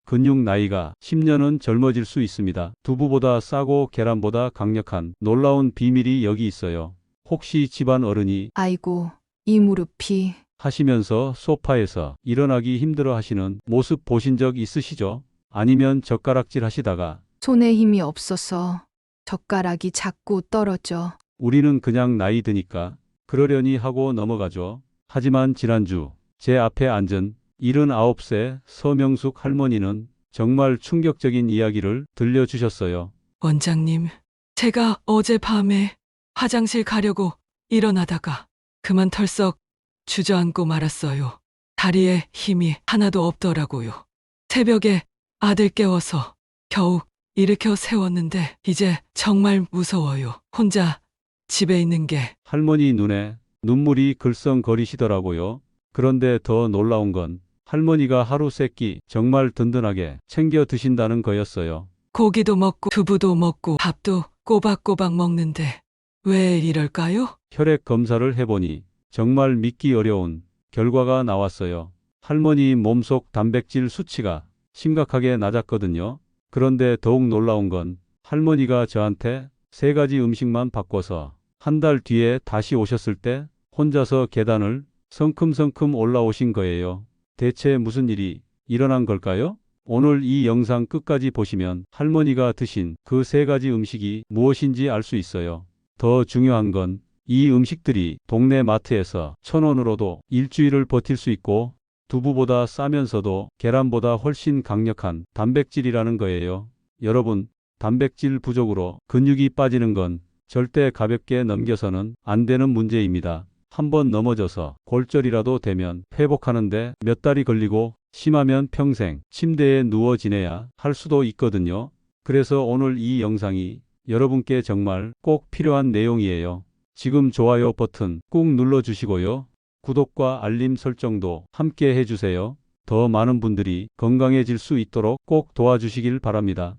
근육 나이가 10년은 젊어질 수 있습니다. 두부보다 싸고 계란보다 강력한 놀라운 비밀이 여기 있어요. 혹시 집안 어른이 아이고, 이 무릎이. 하시면서 소파에서 일어나기 힘들어 하시는 모습 보신 적 있으시죠? 아니면 젓가락질 하시다가 손에 힘이 없어서 젓가락이 자꾸 떨어져. 우리는 그냥 나이 드니까 그러려니 하고 넘어가죠. 하지만 지난주 제 앞에 앉은 79세 서명숙 할머니는 정말 충격적인 이야기를 들려주셨어요. 원장님, 제가 어젯밤에 화장실 가려고 일어나다가 그만 털썩 주저앉고 말았어요. 다리에 힘이 하나도 없더라고요. 새벽에 아들 깨워서 겨우 일으켜 세웠는데 이제 정말 무서워요. 혼자 집에 있는 게. 할머니 눈에 눈물이 글썽거리시더라고요. 그런데 더 놀라운 건 할머니가 하루 세끼 정말 든든하게 챙겨 드신다는 거였어요. 고기도 먹고 두부도 먹고 밥도 꼬박꼬박 먹는데 왜 이럴까요? 혈액 검사를 해보니 정말 믿기 어려운 결과가 나왔어요. 할머니 몸속 단백질 수치가 심각하게 낮았거든요. 그런데 더욱 놀라운 건 할머니가 저한테 3가지 음식만 바꿔서 한 달 뒤에 다시 오셨을 때 혼자서 계단을 성큼성큼 올라오신 거예요. 대체 무슨 일이 일어난 걸까요? 오늘 이 영상 끝까지 보시면 할머니가 드신 그 3가지 음식이 무엇인지 알 수 있어요. 더 중요한 건 이 음식들이 동네 마트에서 1,000원으로도 일주일을 버틸 수 있고 두부보다 싸면서도 계란보다 훨씬 강력한 단백질이라는 거예요. 여러분, 단백질 부족으로 근육이 빠지는 건 절대 가볍게 넘겨서는 안 되는 문제입니다. 한번 넘어져서 골절이라도 되면 회복하는데 몇 달이 걸리고 심하면 평생 침대에 누워 지내야 할 수도 있거든요. 그래서 오늘 이 영상이 여러분께 정말 꼭 필요한 내용이에요. 지금 좋아요 버튼 꾹 눌러주시고요. 구독과 알림 설정도 함께 해주세요. 더 많은 분들이 건강해질 수 있도록 꼭 도와주시길 바랍니다.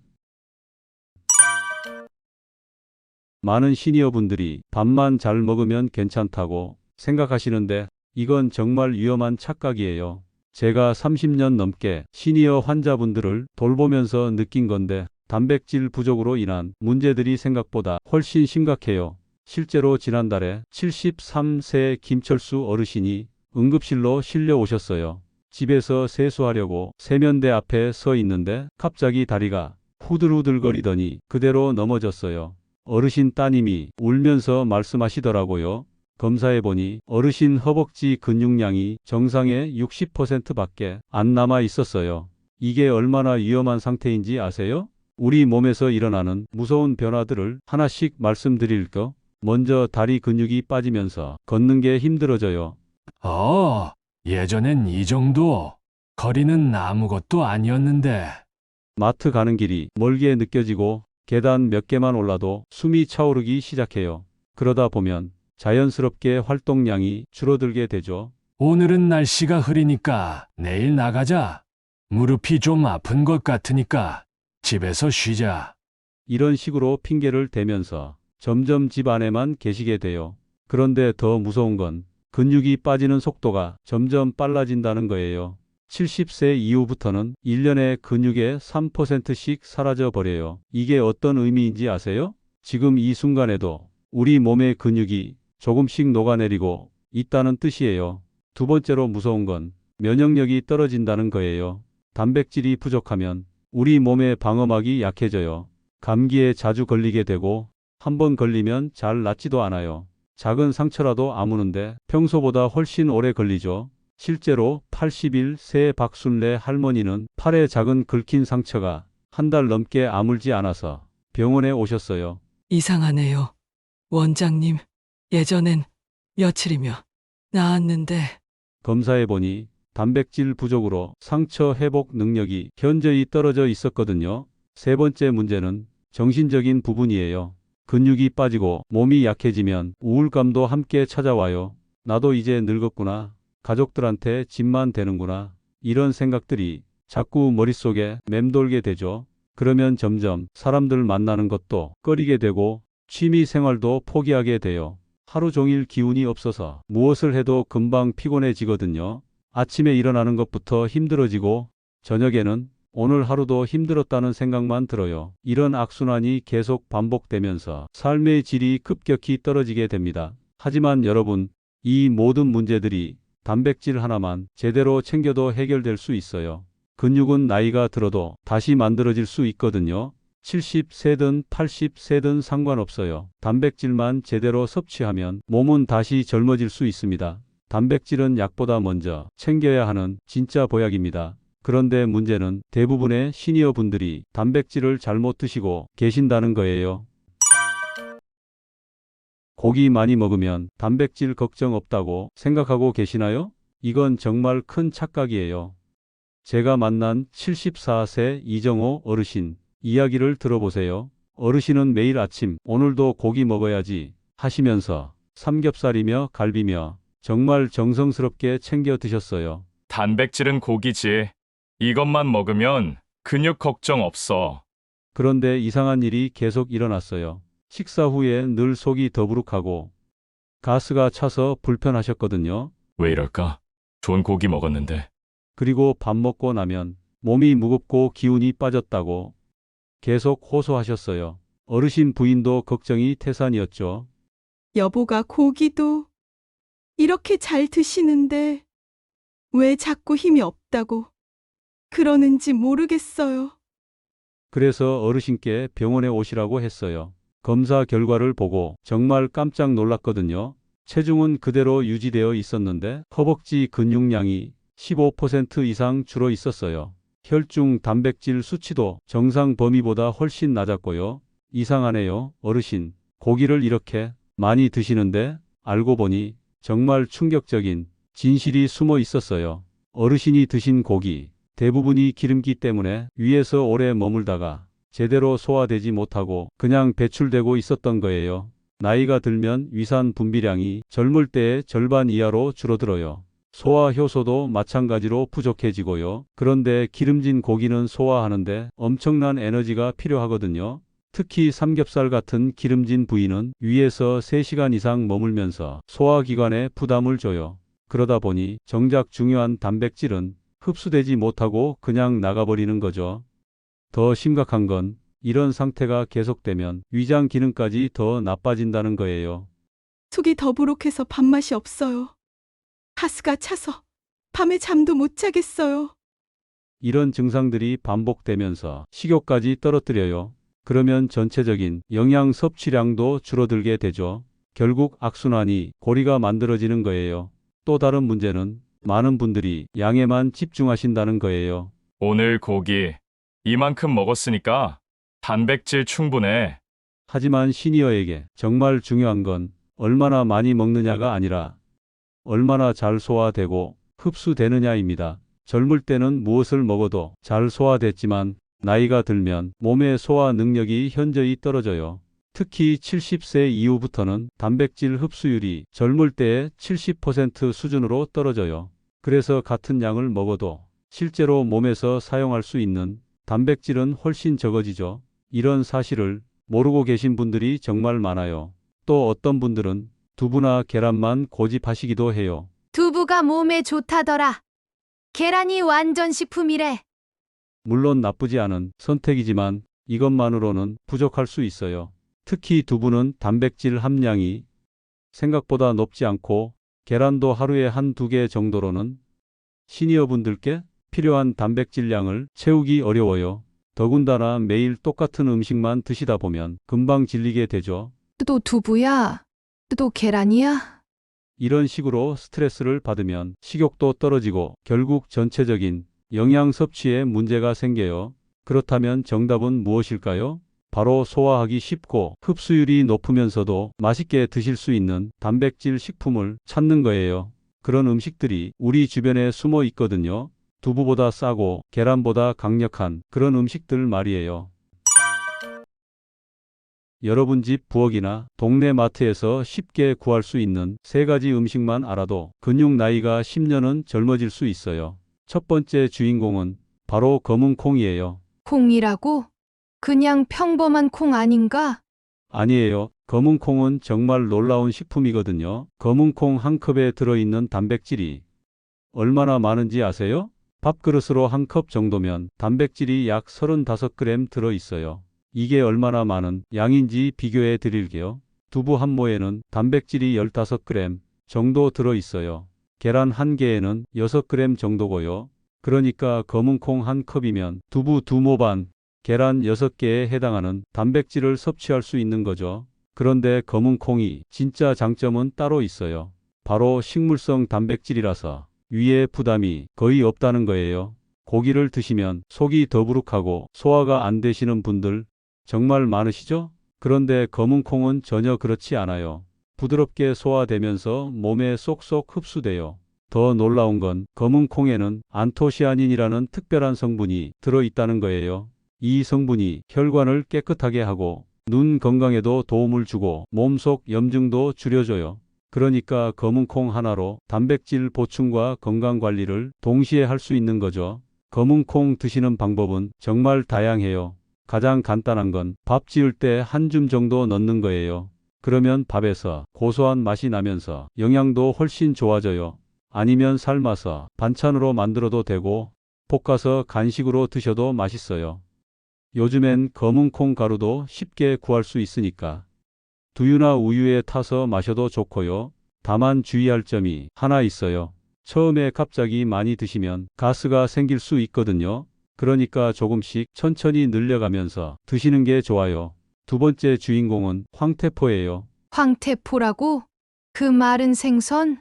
많은 시니어분들이 밥만 잘 먹으면 괜찮다고 생각하시는데 이건 정말 위험한 착각이에요. 제가 30년 넘게 시니어 환자분들을 돌보면서 느낀 건데 단백질 부족으로 인한 문제들이 생각보다 훨씬 심각해요. 실제로 지난달에 73세 김철수 어르신이 응급실로 실려 오셨어요. 집에서 세수하려고 세면대 앞에 서 있는데 갑자기 다리가 후들후들거리더니 그대로 넘어졌어요. 어르신 따님이 울면서 말씀하시더라고요. 검사해보니 어르신 허벅지 근육량이 정상의 60%밖에 안 남아 있었어요. 이게 얼마나 위험한 상태인지 아세요? 우리 몸에서 일어나는 무서운 변화들을 하나씩 말씀드릴게요. 먼저 다리 근육이 빠지면서 걷는 게 힘들어져요. 예전엔 이 정도 거리는 아무것도 아니었는데. 마트 가는 길이 멀게 느껴지고 계단 몇 개만 올라도 숨이 차오르기 시작해요. 그러다 보면 자연스럽게 활동량이 줄어들게 되죠. 오늘은 날씨가 흐리니까 내일 나가자. 무릎이 좀 아픈 것 같으니까 집에서 쉬자. 이런 식으로 핑계를 대면서 점점 집 안에만 계시게 돼요. 그런데 더 무서운 건 근육이 빠지는 속도가 점점 빨라진다는 거예요. 70세 이후부터는 1년에 근육의 3%씩 사라져 버려요. 이게 어떤 의미인지 아세요? 지금 이 순간에도 우리 몸의 근육이 조금씩 녹아내리고 있다는 뜻이에요. 두 번째로 무서운 건 면역력이 떨어진다는 거예요. 단백질이 부족하면 우리 몸의 방어막이 약해져요. 감기에 자주 걸리게 되고 한번 걸리면 잘 낫지도 않아요. 작은 상처라도 아무는데 평소보다 훨씬 오래 걸리죠. 실제로 81세 박순래 할머니는 팔에 작은 긁힌 상처가 한 달 넘게 아물지 않아서 병원에 오셨어요. 이상하네요. 원장님, 예전엔 며칠이면 나았는데 검사해보니 단백질 부족으로 상처 회복 능력이 현저히 떨어져 있었거든요. 세 번째 문제는 정신적인 부분이에요. 근육이 빠지고 몸이 약해지면 우울감도 함께 찾아와요. 나도 이제 늙었구나. 가족들한테 짐만 되는구나. 이런 생각들이 자꾸 머릿속에 맴돌게 되죠. 그러면 점점 사람들 만나는 것도 꺼리게 되고 취미 생활도 포기하게 돼요. 하루 종일 기운이 없어서 무엇을 해도 금방 피곤해지거든요. 아침에 일어나는 것부터 힘들어지고 저녁에는 오늘 하루도 힘들었다는 생각만 들어요. 이런 악순환이 계속 반복되면서 삶의 질이 급격히 떨어지게 됩니다. 하지만 여러분, 이 모든 문제들이 단백질 하나만 제대로 챙겨도 해결될 수 있어요. 근육은 나이가 들어도 다시 만들어질 수 있거든요. 70세든 80세든 상관없어요. 단백질만 제대로 섭취하면 몸은 다시 젊어질 수 있습니다. 단백질은 약보다 먼저 챙겨야 하는 진짜 보약입니다. 그런데 문제는 대부분의 시니어 분들이 단백질을 잘못 드시고 계신다는 거예요. 고기 많이 먹으면 단백질 걱정 없다고 생각하고 계시나요? 이건 정말 큰 착각이에요. 제가 만난 74세 이정호 어르신 이야기를 들어보세요. 어르신은 매일 아침 오늘도 고기 먹어야지 하시면서 삼겹살이며 갈비며 정말 정성스럽게 챙겨 드셨어요. 단백질은 고기지. 이것만 먹으면 근육 걱정 없어. 그런데 이상한 일이 계속 일어났어요. 식사 후에 늘 속이 더부룩하고 가스가 차서 불편하셨거든요. 왜 이럴까? 좋은 고기 먹었는데. 그리고 밥 먹고 나면 몸이 무겁고 기운이 빠졌다고 계속 호소하셨어요. 어르신 부인도 걱정이 태산이었죠. 여보가 고기도 이렇게 잘 드시는데 왜 자꾸 힘이 없다고 그러는지 모르겠어요. 그래서 어르신께 병원에 오시라고 했어요. 검사 결과를 보고 정말 깜짝 놀랐거든요. 체중은 그대로 유지되어 있었는데 허벅지 근육량이 15% 이상 줄어 있었어요. 혈중 단백질 수치도 정상 범위보다 훨씬 낮았고요. 이상하네요. 어르신, 고기를 이렇게 많이 드시는데 알고 보니 정말 충격적인 진실이 숨어 있었어요. 어르신이 드신 고기 대부분이 기름기 때문에 위에서 오래 머물다가 제대로 소화되지 못하고 그냥 배출되고 있었던 거예요. 나이가 들면 위산 분비량이 젊을 때의 절반 이하로 줄어들어요. 소화 효소도 마찬가지로 부족해지고요. 그런데 기름진 고기는 소화하는데 엄청난 에너지가 필요하거든요. 특히 삼겹살 같은 기름진 부위는 위에서 3시간 이상 머물면서 소화기관에 부담을 줘요. 그러다 보니 정작 중요한 단백질은 흡수되지 못하고 그냥 나가버리는 거죠. 더 심각한 건 이런 상태가 계속되면 위장 기능까지 더 나빠진다는 거예요. 속이 더부룩해서 밥맛이 없어요. 가스가 차서 밤에 잠도 못 자겠어요. 이런 증상들이 반복되면서 식욕까지 떨어뜨려요. 그러면 전체적인 영양 섭취량도 줄어들게 되죠. 결국 악순환이 고리가 만들어지는 거예요. 또 다른 문제는 많은 분들이 양에만 집중하신다는 거예요. 오늘 고기 이만큼 먹었으니까 단백질 충분해. 하지만 시니어에게 정말 중요한 건 얼마나 많이 먹느냐가 아니라 얼마나 잘 소화되고 흡수되느냐입니다. 젊을 때는 무엇을 먹어도 잘 소화됐지만 나이가 들면 몸의 소화 능력이 현저히 떨어져요. 특히 70세 이후부터는 단백질 흡수율이 젊을 때의 70% 수준으로 떨어져요. 그래서 같은 양을 먹어도 실제로 몸에서 사용할 수 있는 단백질은 훨씬 적어지죠. 이런 사실을 모르고 계신 분들이 정말 많아요. 또 어떤 분들은 두부나 계란만 고집하시기도 해요. 두부가 몸에 좋다더라. 계란이 완전 식품이래. 물론 나쁘지 않은 선택이지만 이것만으로는 부족할 수 있어요. 특히 두부는 단백질 함량이 생각보다 높지 않고 계란도 하루에 1~2개 정도로는 시니어분들께 필요한 단백질량을 채우기 어려워요. 더군다나 매일 똑같은 음식만 드시다 보면 금방 질리게 되죠. 또 두부야? 또 계란이야? 이런 식으로 스트레스를 받으면 식욕도 떨어지고 결국 전체적인 영양 섭취에 문제가 생겨요. 그렇다면 정답은 무엇일까요? 바로 소화하기 쉽고 흡수율이 높으면서도 맛있게 드실 수 있는 단백질 식품을 찾는 거예요. 그런 음식들이 우리 주변에 숨어 있거든요. 두부보다 싸고 계란보다 강력한 그런 음식들 말이에요. 여러분 집 부엌이나 동네 마트에서 쉽게 구할 수 있는 3가지 음식만 알아도 근육 나이가 10년은 젊어질 수 있어요. 첫 번째 주인공은 바로 검은 콩이에요. 콩이라고? 그냥 평범한 콩 아닌가? 아니에요. 검은 콩은 정말 놀라운 식품이거든요. 검은 콩 한 컵에 들어있는 단백질이 얼마나 많은지 아세요? 밥그릇으로 한 컵 정도면 단백질이 약 35g 들어 있어요. 이게 얼마나 많은 양인지 비교해 드릴게요. 두부 한 모에는 단백질이 15g 정도 들어 있어요. 계란 한 개에는 6g 정도고요. 그러니까 검은 콩 한 컵이면 두부 2모 반, 계란 6개에 해당하는 단백질을 섭취할 수 있는 거죠. 그런데 검은 콩이 진짜 장점은 따로 있어요. 바로 식물성 단백질이라서 위에 부담이 거의 없다는 거예요. 고기를 드시면 속이 더부룩하고 소화가 안 되시는 분들 정말 많으시죠? 그런데 검은 콩은 전혀 그렇지 않아요. 부드럽게 소화되면서 몸에 쏙쏙 흡수돼요. 더 놀라운 건 검은 콩에는 안토시아닌이라는 특별한 성분이 들어있다는 거예요. 이 성분이 혈관을 깨끗하게 하고 눈 건강에도 도움을 주고 몸속 염증도 줄여줘요. 그러니까 검은 콩 하나로 단백질 보충과 건강 관리를 동시에 할 수 있는 거죠. 검은 콩 드시는 방법은 정말 다양해요. 가장 간단한 건 밥 지을 때 한 줌 정도 넣는 거예요. 그러면 밥에서 고소한 맛이 나면서 영양도 훨씬 좋아져요. 아니면 삶아서 반찬으로 만들어도 되고 볶아서 간식으로 드셔도 맛있어요. 요즘엔 검은 콩 가루도 쉽게 구할 수 있으니까 두유나 우유에 타서 마셔도 좋고요. 다만 주의할 점이 하나 있어요. 처음에 갑자기 많이 드시면 가스가 생길 수 있거든요. 그러니까 조금씩 천천히 늘려가면서 드시는 게 좋아요. 두 번째 주인공은 황태포예요. 황태포라고? 그 마른 생선?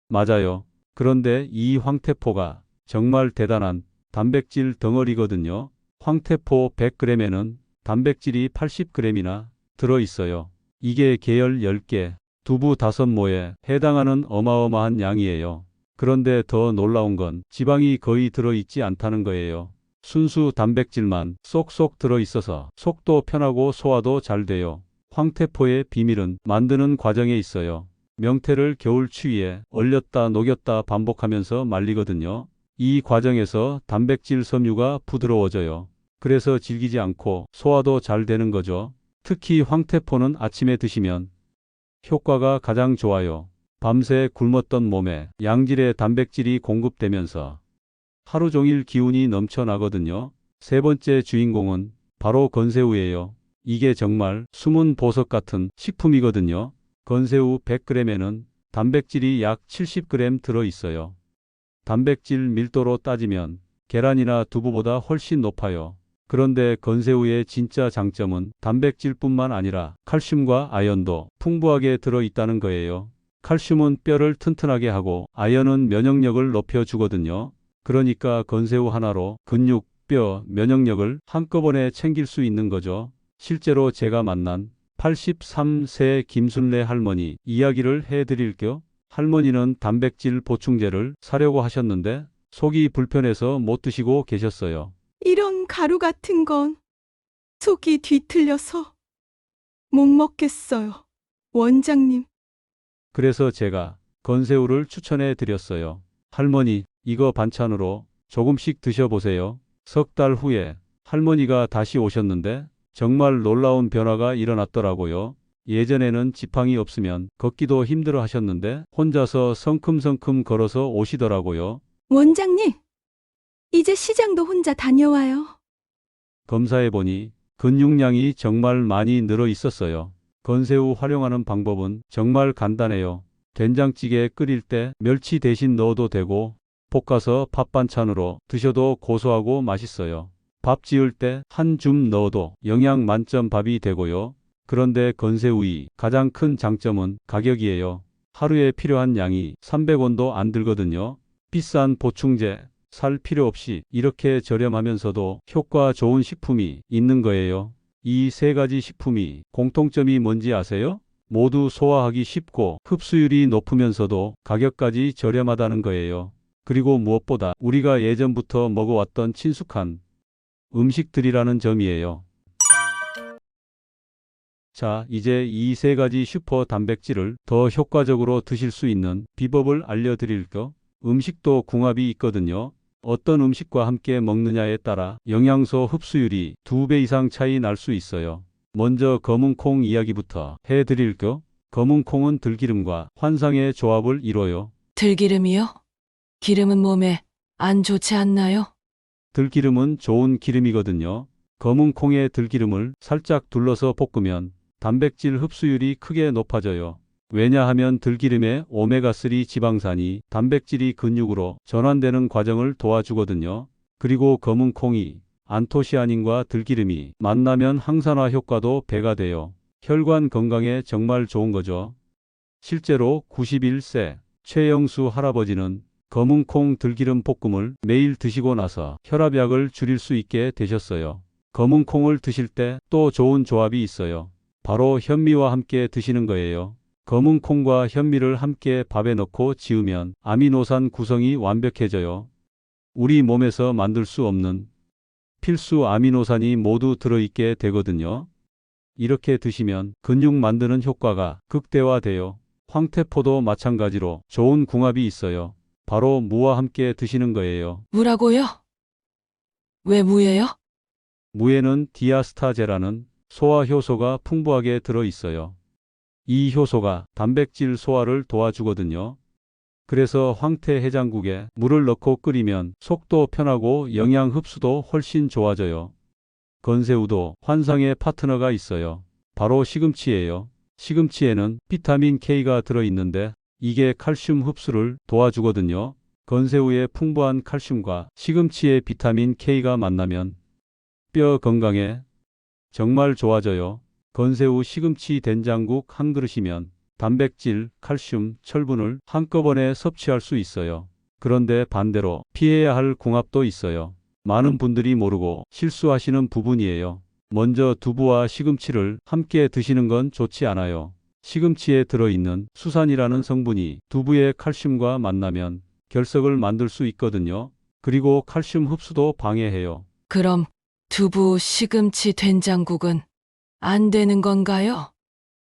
맞아요. 그런데 이 황태포가 정말 대단한 단백질 덩어리거든요. 황태포 100g에는 단백질이 80g이나 들어있어요. 이게 계열 10개, 두부 5모에 해당하는 어마어마한 양이에요. 그런데 더 놀라운 건 지방이 거의 들어있지 않다는 거예요. 순수 단백질만 쏙쏙 들어있어서 속도 편하고 소화도 잘 돼요. 황태포의 비밀은 만드는 과정에 있어요. 명태를 겨울 추위에 얼렸다 녹였다 반복하면서 말리거든요. 이 과정에서 단백질 섬유가 부드러워져요. 그래서 질기지 않고 소화도 잘 되는 거죠. 특히 황태포는 아침에 드시면 효과가 가장 좋아요. 밤새 굶었던 몸에 양질의 단백질이 공급되면서 하루 종일 기운이 넘쳐나거든요. 세 번째 주인공은 바로 건새우예요. 이게 정말 숨은 보석 같은 식품이거든요. 건새우 100g에는 단백질이 약 70g 들어있어요. 단백질 밀도로 따지면 계란이나 두부보다 훨씬 높아요. 그런데 건새우의 진짜 장점은 단백질뿐만 아니라 칼슘과 아연도 풍부하게 들어있다는 거예요. 칼슘은 뼈를 튼튼하게 하고 아연은 면역력을 높여주거든요. 그러니까 건새우 하나로 근육, 뼈, 면역력을 한꺼번에 챙길 수 있는 거죠. 실제로 제가 만난 83세 김순례 할머니 이야기를 해드릴게요. 할머니는 단백질 보충제를 사려고 하셨는데 속이 불편해서 못 드시고 계셨어요. 이런 가루 같은 건 속이 뒤틀려서 못 먹겠어요. 원장님, 그래서 제가 건새우를 추천해 드렸어요. 할머니, 이거 반찬으로 조금씩 드셔보세요. 석 달 후에 할머니가 다시 오셨는데 정말 놀라운 변화가 일어났더라고요. 예전에는 지팡이 없으면 걷기도 힘들어 하셨는데 혼자서 성큼성큼 걸어서 오시더라고요. 원장님, 이제 시장도 혼자 다녀와요. 검사해보니 근육량이 정말 많이 늘어 있었어요. 건새우 활용하는 방법은 정말 간단해요. 된장찌개 끓일 때 멸치 대신 넣어도 되고 볶아서 밥 반찬으로 드셔도 고소하고 맛있어요. 밥 지을 때 한 줌 넣어도 영양 만점 밥이 되고요. 그런데 건새우의 가장 큰 장점은 가격이에요. 하루에 필요한 양이 300원도 안 들거든요. 비싼 보충제 살 필요 없이 이렇게 저렴하면서도 효과 좋은 식품이 있는 거예요. 이 세 가지 식품이 공통점이 뭔지 아세요? 모두 소화하기 쉽고 흡수율이 높으면서도 가격까지 저렴하다는 거예요. 그리고 무엇보다 우리가 예전부터 먹어왔던 친숙한 음식들이라는 점이에요. 자, 이제 이 세 가지 슈퍼 단백질을 더 효과적으로 드실 수 있는 비법을 알려드릴게요. 음식도 궁합이 있거든요. 어떤 음식과 함께 먹느냐에 따라 영양소 흡수율이 2배 이상 차이 날 수 있어요. 먼저 검은 콩 이야기부터 해드릴게요. 검은 콩은 들기름과 환상의 조합을 이뤄요. 들기름이요? 기름은 몸에 안 좋지 않나요? 들기름은 좋은 기름이거든요. 검은 콩에 들기름을 살짝 둘러서 볶으면 단백질 흡수율이 크게 높아져요. 왜냐하면 들기름에 오메가3 지방산이 단백질이 근육으로 전환되는 과정을 도와주거든요. 그리고 검은 콩이 안토시아닌과 들기름이 만나면 항산화 효과도 배가 돼요. 혈관 건강에 정말 좋은 거죠. 실제로 91세 최영수 할아버지는 검은 콩 들기름 볶음을 매일 드시고 나서 혈압약을 줄일 수 있게 되셨어요. 검은 콩을 드실 때 또 좋은 조합이 있어요. 바로 현미와 함께 드시는 거예요. 검은 콩과 현미를 함께 밥에 넣고 지으면 아미노산 구성이 완벽해져요. 우리 몸에서 만들 수 없는 필수 아미노산이 모두 들어있게 되거든요. 이렇게 드시면 근육 만드는 효과가 극대화돼요. 황태포도 마찬가지로 좋은 궁합이 있어요. 바로 무와 함께 드시는 거예요. 무라고요? 왜 무예요? 무에는 디아스타제라는 소화 효소가 풍부하게 들어 있어요. 이 효소가 단백질 소화를 도와주거든요. 그래서 황태 해장국에 물을 넣고 끓이면 속도 편하고 영양 흡수도 훨씬 좋아져요. 건새우도 환상의 파트너가 있어요. 바로 시금치예요. 시금치에는 비타민 K가 들어있는데 이게 칼슘 흡수를 도와주거든요. 건새우의 풍부한 칼슘과 시금치의 비타민 K가 만나면 뼈 건강에 정말 좋아져요. 건새우 시금치 된장국 한 그릇이면 단백질, 칼슘, 철분을 한꺼번에 섭취할 수 있어요. 그런데 반대로 피해야 할 궁합도 있어요. 많은 분들이 모르고 실수하시는 부분이에요. 먼저 두부와 시금치를 함께 드시는 건 좋지 않아요. 시금치에 들어있는 수산이라는 성분이 두부의 칼슘과 만나면 결석을 만들 수 있거든요. 그리고 칼슘 흡수도 방해해요. 그럼 두부, 시금치, 된장국은 안 되는 건가요?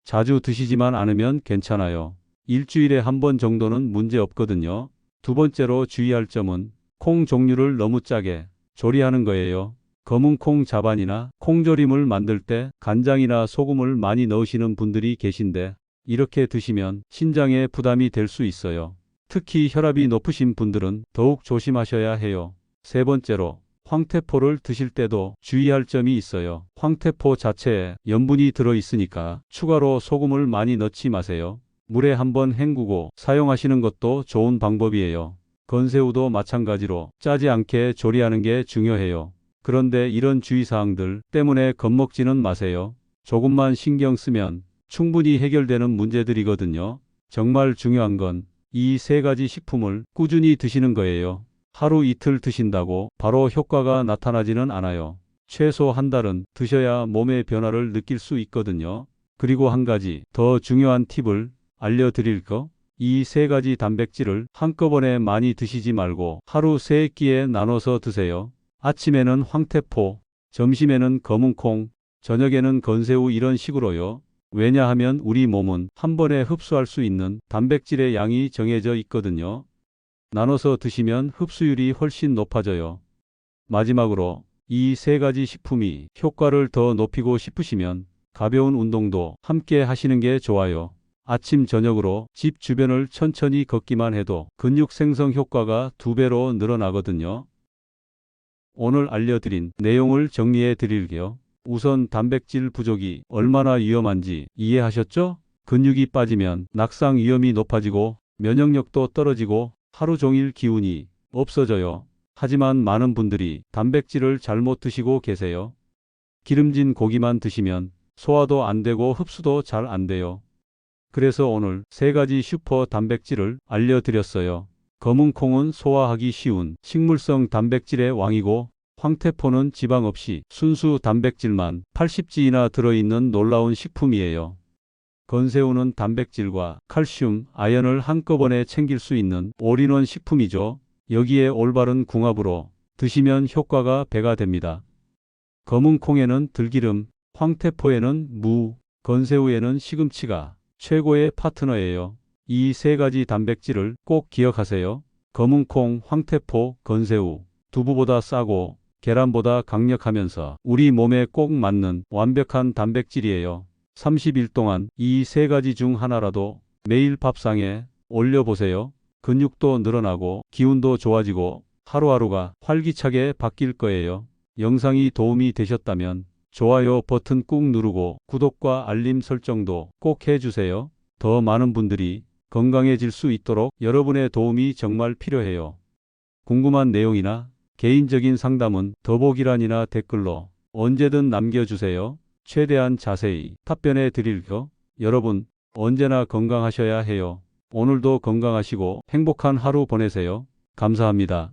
자주 드시지만 않으면 괜찮아요. 일주일에 한 번 정도는 문제 없거든요. 두 번째로 주의할 점은 콩 종류를 너무 짜게 조리하는 거예요. 검은 콩 자반이나 콩조림을 만들 때 간장이나 소금을 많이 넣으시는 분들이 계신데 이렇게 드시면 신장에 부담이 될 수 있어요. 특히 혈압이 높으신 분들은 더욱 조심하셔야 해요. 세 번째로 황태포를 드실 때도 주의할 점이 있어요. 황태포 자체에 염분이 들어있으니까 추가로 소금을 많이 넣지 마세요. 물에 한번 헹구고 사용하시는 것도 좋은 방법이에요. 건새우도 마찬가지로 짜지 않게 조리하는 게 중요해요. 그런데 이런 주의사항들 때문에 겁먹지는 마세요. 조금만 신경 쓰면 충분히 해결되는 문제들이거든요. 정말 중요한 건 이 세 가지 식품을 꾸준히 드시는 거예요. 하루 이틀 드신다고 바로 효과가 나타나지는 않아요. 최소 한 달은 드셔야 몸의 변화를 느낄 수 있거든요. 그리고 한 가지 더 중요한 팁을 알려드릴 거. 이 세 가지 단백질을 한꺼번에 많이 드시지 말고 하루 세 끼에 나눠서 드세요. 아침에는 황태포, 점심에는 검은콩, 저녁에는 건새우 이런 식으로요. 왜냐하면 우리 몸은 한 번에 흡수할 수 있는 단백질의 양이 정해져 있거든요. 나눠서 드시면 흡수율이 훨씬 높아져요. 마지막으로 이 세 가지 식품이 효과를 더 높이고 싶으시면 가벼운 운동도 함께 하시는 게 좋아요. 아침 저녁으로 집 주변을 천천히 걷기만 해도 근육 생성 효과가 2배로 늘어나거든요. 오늘 알려드린 내용을 정리해 드릴게요. 우선 단백질 부족이 얼마나 위험한지 이해하셨죠? 근육이 빠지면 낙상 위험이 높아지고 면역력도 떨어지고 하루 종일 기운이 없어져요. 하지만 많은 분들이 단백질을 잘못 드시고 계세요. 기름진 고기만 드시면 소화도 안 되고 흡수도 잘 안 돼요. 그래서 오늘 세 가지 슈퍼 단백질을 알려드렸어요. 검은 콩은 소화하기 쉬운 식물성 단백질의 왕이고 황태포는 지방 없이 순수 단백질만 80지이나 들어있는 놀라운 식품이에요. 건새우는 단백질과 칼슘, 아연을 한꺼번에 챙길 수 있는 올인원 식품이죠. 여기에 올바른 궁합으로 드시면 효과가 배가 됩니다. 검은 콩에는 들기름, 황태포에는 무, 건새우에는 시금치가 최고의 파트너예요. 이 세 가지 단백질을 꼭 기억하세요. 검은 콩, 황태포, 건새우, 두부보다 싸고 계란보다 강력하면서 우리 몸에 꼭 맞는 완벽한 단백질이에요. 30일 동안 이 세 가지 중 하나라도 매일 밥상에 올려보세요. 근육도 늘어나고 기운도 좋아지고 하루하루가 활기차게 바뀔 거예요. 영상이 도움이 되셨다면 좋아요 버튼 꾹 누르고 구독과 알림 설정도 꼭 해주세요. 더 많은 분들이 건강해질 수 있도록 여러분의 도움이 정말 필요해요. 궁금한 내용이나 개인적인 상담은 더보기란이나 댓글로 언제든 남겨주세요. 최대한 자세히 답변해 드릴게요. 여러분, 언제나 건강하셔야 해요. 오늘도 건강하시고 행복한 하루 보내세요. 감사합니다.